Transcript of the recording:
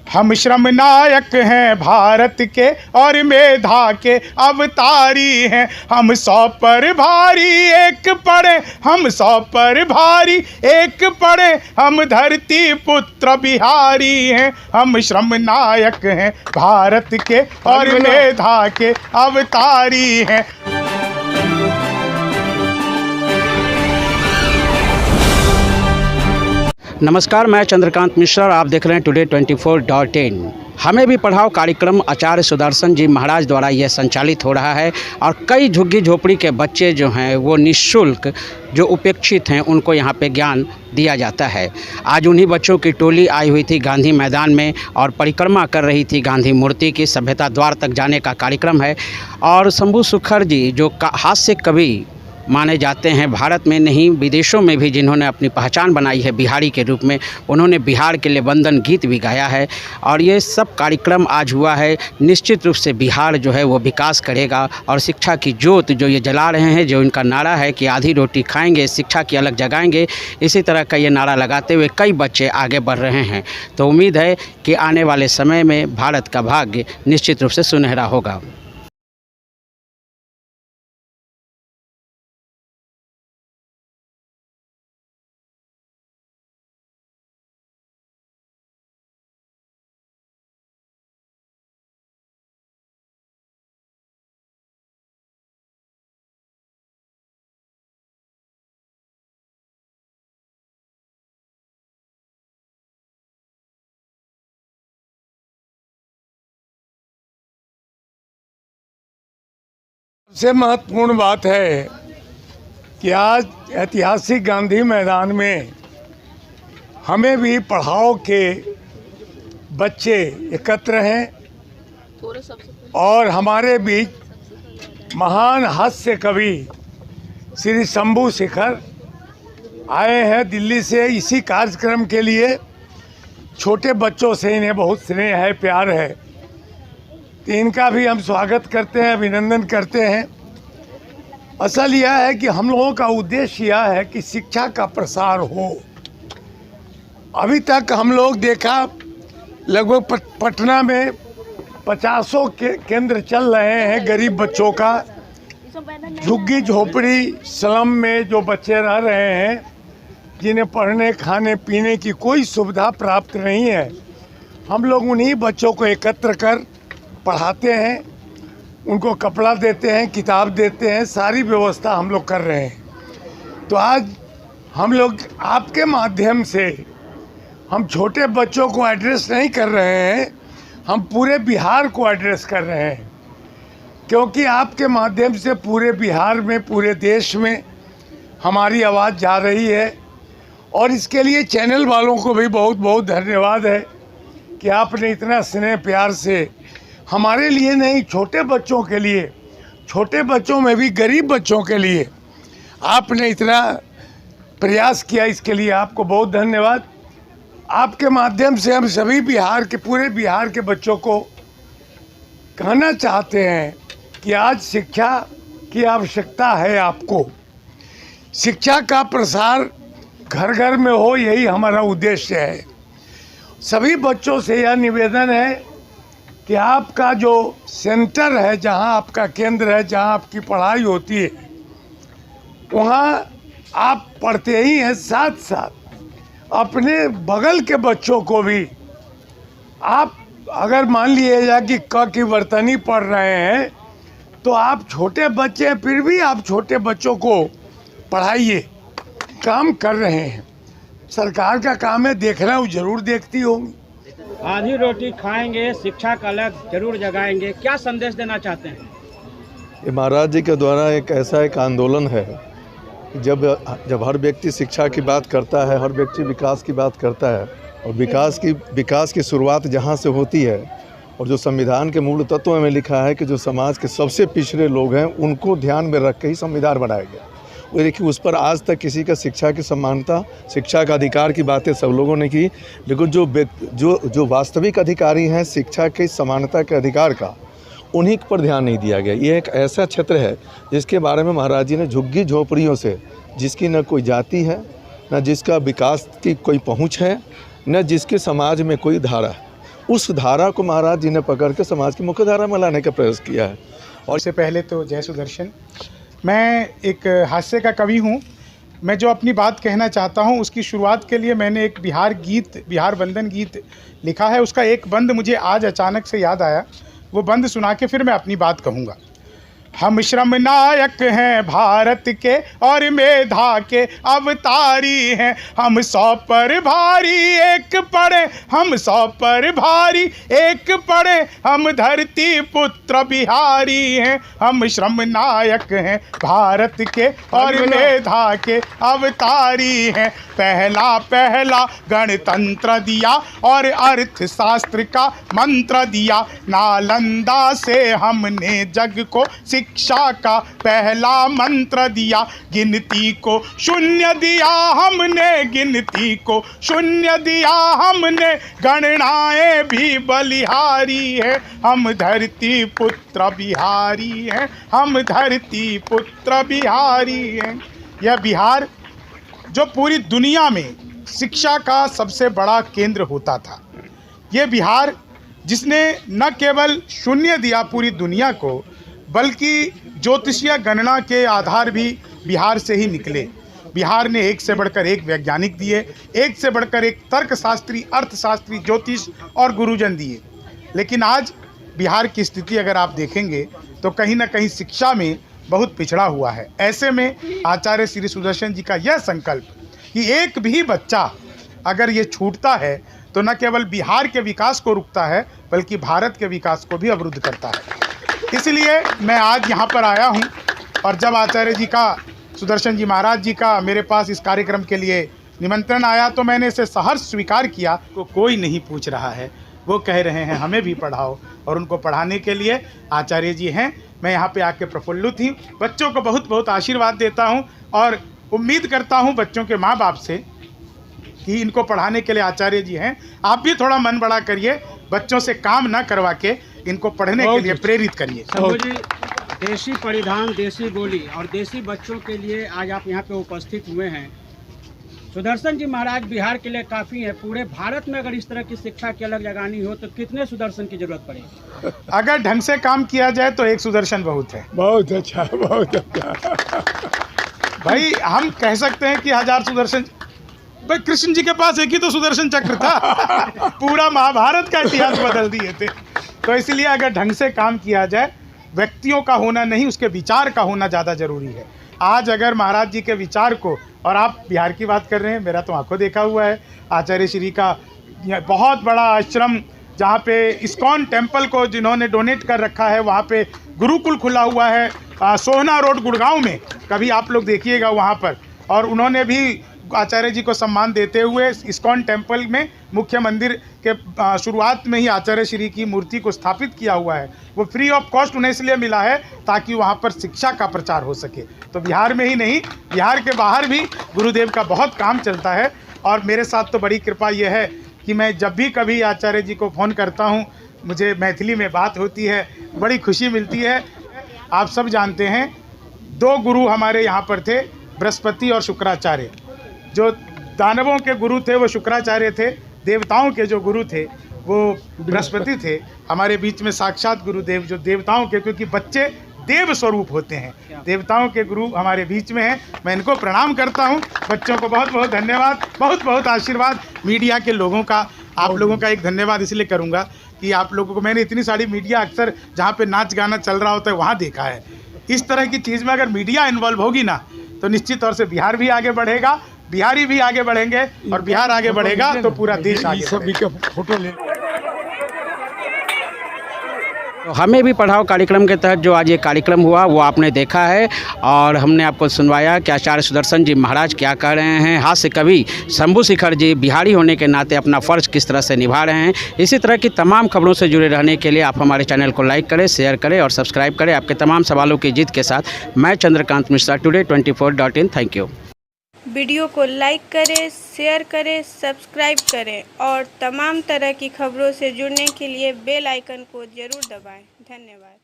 हम श्रम नायक हैं भारत के और मेधा के अवतारी हैं। हम 100 पर भारी एक पड़े, हम 100 पर भारी एक पड़े, हम धरती पुत्र बिहारी हैं। हम श्रम नायक हैं भारत के और मेधा के अवतारी हैं। नमस्कार, मैं चंद्रकांत मिश्रा और आप देख रहे हैं टुडे 24.in। हमें भी पढ़ाओ कार्यक्रम आचार्य सुदर्शन जी महाराज द्वारा यह संचालित हो रहा है और कई झुग्गी झोपड़ी के बच्चे जो हैं वो निःशुल्क जो उपेक्षित हैं उनको यहाँ पे ज्ञान दिया जाता है। आज उन्हीं बच्चों की टोली आई हुई थी गांधी मैदान में और परिक्रमा कर रही थी गांधी मूर्ति की। सभ्यता द्वार तक जाने का कार्यक्रम है और शंभू सुखर जी जो हास्य कवि माने जाते हैं भारत में नहीं विदेशों में भी, जिन्होंने अपनी पहचान बनाई है बिहारी के रूप में, उन्होंने बिहार के लिए वंदन गीत भी गाया है। और ये सब कार्यक्रम आज हुआ है। निश्चित रूप से बिहार जो है वो विकास करेगा और शिक्षा की ज्योत जो ये जला रहे हैं, जो इनका नारा है कि आधी रोटी खाएंगे शिक्षा की अलग जगाएंगे, इसी तरह का ये नारा लगाते हुए कई बच्चे आगे बढ़ रहे हैं। तो उम्मीद है कि आने वाले समय में भारत का भाग्य निश्चित रूप से सुनहरा होगा। सबसे महत्वपूर्ण बात है कि आज ऐतिहासिक गांधी मैदान में हमें भी पढ़ाओ के बच्चे एकत्र हैं और हमारे बीच महान हास्य कवि श्री शंभू सुखर आए हैं दिल्ली से इसी कार्यक्रम के लिए। छोटे बच्चों से इन्हें बहुत स्नेह है, प्यार है, तो इनका भी हम स्वागत करते हैं, अभिनंदन करते हैं। असल यह है कि हम लोगों का उद्देश्य यह है कि शिक्षा का प्रसार हो। अभी तक हम लोग देखा लगभग पटना में 50 केंद्र चल रहे हैं गरीब बच्चों का। झुग्गी झोपड़ी स्लम में जो बच्चे रह रहे हैं, जिन्हें पढ़ने खाने पीने की कोई सुविधा प्राप्त नहीं है, हम लोग उन्हीं बच्चों को एकत्र कर पढ़ाते हैं, उनको कपड़ा देते हैं, किताब देते हैं, सारी व्यवस्था हम लोग कर रहे हैं। तो आज हम लोग आपके माध्यम से हम छोटे बच्चों को एड्रेस नहीं कर रहे हैं, हम पूरे बिहार को एड्रेस कर रहे हैं, क्योंकि आपके माध्यम से पूरे बिहार में, पूरे देश में हमारी आवाज़ जा रही है। और इसके लिए चैनल वालों को भी बहुत बहुत धन्यवाद है कि आपने इतना स्नेह प्यार से हमारे लिए नहीं, छोटे बच्चों के लिए, छोटे बच्चों में भी गरीब बच्चों के लिए आपने इतना प्रयास किया, इसके लिए आपको बहुत धन्यवाद। आपके माध्यम से हम सभी बिहार के, पूरे बिहार के बच्चों को कहना चाहते हैं कि आज शिक्षा की आवश्यकता है आपको। शिक्षा का प्रसार घर घर में हो, यही हमारा उद्देश्य है। सभी बच्चों से यह निवेदन है कि आपका जो सेंटर है, जहां आपका केंद्र है, जहां आपकी पढ़ाई होती है, वहां आप पढ़ते ही हैं, साथ साथ अपने बगल के बच्चों को भी आप, अगर मान लीजिएगा कि क की वर्तनी पढ़ रहे हैं, तो आप छोटे बच्चे हैं, फिर भी आप छोटे बच्चों को पढ़ाइए। काम कर रहे हैं, सरकार का काम है देखना, वो जरूर देखती होंगी। आधी रोटी खाएंगे शिक्षा का अलग जरूर जगाएंगे, क्या संदेश देना चाहते हैं? ये महाराज जी के द्वारा एक आंदोलन है। जब हर व्यक्ति शिक्षा की बात करता है, हर व्यक्ति विकास की बात करता है, और विकास की शुरुआत जहाँ से होती है, और जो संविधान के मूल तत्वों में लिखा है कि जो समाज के सबसे पिछड़े लोग हैं उनको ध्यान में रख के ही संविधान बनाया गया। वो देखिए, उस पर आज तक किसी का शिक्षा की समानता, शिक्षा का अधिकार की बातें सब लोगों ने की, लेकिन जो वास्तविक अधिकारी हैं शिक्षा की समानता के अधिकार का, उन्हीं पर ध्यान नहीं दिया गया। ये एक ऐसा क्षेत्र है जिसके बारे में महाराज जी ने झुग्गी झोपड़ियों से, जिसकी न कोई जाति है, न जिसका विकास की कोई पहुंच है, न जिसके समाज में कोई धारा है, उस धारा को महाराज जी ने पकड़ के समाज की मुख्य धारा में लाने का प्रयास किया है। और इससे पहले तो जय सुदर्शन, मैं एक हास्य का कवि हूँ। मैं जो अपनी बात कहना चाहता हूँ उसकी शुरुआत के लिए मैंने एक बिहार वंदन गीत लिखा है। उसका एक बंद मुझे आज अचानक से याद आया, वो बंद सुना के फिर मैं अपनी बात कहूँगा। हम श्रम नायक हैं भारत के और मेधा के अवतारी हैं, हम 100 पर भारी एक पड़े, हम 100 पर भारी एक पड़े, हम धरती पुत्र बिहारी हैं, हम श्रम नायक हैं भारत के और मेधा के अवतारी हैं। पहला पहला गणतंत्र दिया और अर्थशास्त्र का मंत्र दिया, नालंदा से हमने जग को शिक्षा का पहला मंत्र दिया, गिनती को शून्य दिया हमने, गिनती को शून्य दिया हमने, गणनाएं भी बलिहारी है, हम धरती पुत्र बिहारी हैं, हम धरती पुत्र बिहारी हैं। यह बिहार जो पूरी दुनिया में शिक्षा का सबसे बड़ा केंद्र होता था, ये बिहार जिसने न केवल शून्य दिया पूरी दुनिया को, बल्कि ज्योतिषीय गणना के आधार भी बिहार से ही निकले। बिहार ने एक से बढ़कर एक वैज्ञानिक दिए, एक से बढ़कर एक तर्कशास्त्री, अर्थशास्त्री, ज्योतिष और गुरुजन दिए। लेकिन आज बिहार की स्थिति अगर आप देखेंगे तो कहीं ना कहीं शिक्षा में बहुत पिछड़ा हुआ है। ऐसे में आचार्य श्री सुदर्शन जी का यह संकल्प कि एक भी बच्चा अगर ये छूटता है तो न केवल बिहार के विकास को रुकता है बल्कि भारत के विकास को भी अवरुद्ध करता है। इसलिए मैं आज यहाँ पर आया हूँ और जब आचार्य जी का, सुदर्शन जी महाराज जी का मेरे पास इस कार्यक्रम के लिए निमंत्रण आया तो मैंने इसे सहर्ष स्वीकार किया। को कोई नहीं पूछ रहा है, वो कह रहे हैं हमें भी पढ़ाओ, और उनको पढ़ाने के लिए आचार्य जी हैं। मैं यहाँ पे आके प्रफुल्लित हूँ, बच्चों को बहुत बहुत आशीर्वाद देता हूँ और उम्मीद करता हूँ बच्चों के माँ बाप से कि इनको पढ़ाने के लिए आचार्य जी हैं। आप भी थोड़ा मन बड़ा करिए, बच्चों से काम ना करवा के इनको पढ़ने के लिए प्रेरित करिए। शंभू जी, देसी परिधान, देसी बोली और देसी बच्चों के लिए आज आप यहाँ पे उपस्थित हुए हैं। सुदर्शन जी महाराज बिहार के लिए काफ़ी है। पूरे भारत में अगर इस तरह की शिक्षा की अलग लगानी हो तो कितने सुदर्शन की जरूरत पड़ेगी? अगर ढंग से काम किया जाए तो एक सुदर्शन बहुत है। बहुत अच्छा, बहुत अच्छा। भाई हम कह सकते हैं कि 1000 सुदर्शन, भाई कृष्ण जी के पास एक ही तो सुदर्शन चक्र था, पूरा महाभारत का इतिहास बदल दिए थे। तो इसलिए अगर ढंग से काम किया जाए, व्यक्तियों का होना नहीं, उसके विचार का होना ज़्यादा जरूरी है। आज अगर महाराज जी के विचार को, और आप बिहार की बात कर रहे हैं, मेरा तो आंखों देखा हुआ है आचार्य श्री का बहुत बड़ा आश्रम जहाँ पे इस्कॉन टेम्पल को जिन्होंने डोनेट कर रखा है, वहाँ पे गुरुकुल खुला हुआ है सोहना रोड गुड़गांव में, कभी आप लोग देखिएगा वहाँ पर। और उन्होंने भी आचार्य जी को सम्मान देते हुए इस्कॉन टेम्पल में मुख्य मंदिर के शुरुआत में ही आचार्य श्री की मूर्ति को स्थापित किया हुआ है। वो फ्री ऑफ कॉस्ट उन्हें इसलिए मिला है ताकि वहाँ पर शिक्षा का प्रचार हो सके। तो बिहार में ही नहीं, बिहार के बाहर भी गुरुदेव का बहुत काम चलता है। और मेरे साथ तो बड़ी कृपा ये है कि मैं जब भी कभी आचार्य जी को फ़ोन करता हूँ, मुझे मैथिली में बात होती है, बड़ी खुशी मिलती है। आप सब जानते हैं 2 गुरु हमारे यहाँ पर थे, बृहस्पति और शुक्राचार्य। जो दानवों के गुरु थे वो शुक्राचार्य थे, देवताओं के जो गुरु थे वो बृहस्पति थे। हमारे बीच में साक्षात गुरुदेव जो देवताओं के, क्योंकि बच्चे देव स्वरूप होते हैं, देवताओं के गुरु हमारे बीच में हैं। मैं इनको प्रणाम करता हूं। बच्चों को बहुत बहुत धन्यवाद, बहुत बहुत आशीर्वाद। मीडिया के लोगों का, आप लोगों का एक धन्यवाद इसलिए करूंगा कि आप लोगों को मैंने इतनी सारी मीडिया अक्सर जहाँ पे नाच गाना चल रहा होता है वहाँ देखा है। इस तरह की चीज़ में अगर मीडिया इन्वॉल्व होगी ना तो निश्चित तौर से बिहार भी आगे बढ़ेगा, बिहारी भी आगे बढ़ेंगे, और बिहार आगे बढ़ेगा तो पूरा देश आगे बढ़ेगा। फोटो ले। तो हमें भी पढ़ाओ कार्यक्रम के तहत जो आज ये कार्यक्रम हुआ वो आपने देखा है और हमने आपको सुनवाया कि आचार्य सुदर्शन जी महाराज क्या कह रहे हैं। हास्य कवि शंभू शेखर जी बिहारी होने के नाते अपना फ़र्ज किस तरह से निभा रहे हैं। इसी तरह की तमाम खबरों से जुड़े रहने के लिए आप हमारे चैनल को लाइक करें, शेयर करें और सब्सक्राइब करें। आपके तमाम सवालों की जीत के साथ मैं Chandrakant Mishra, today24.in। Thank you. Video को लाइक करें, शेयर करें, सब्सक्राइब करें और तमाम तरह की खबरों से जुड़ने के लिए बेल आइकन को ज़रूर दबाएं। धन्यवाद।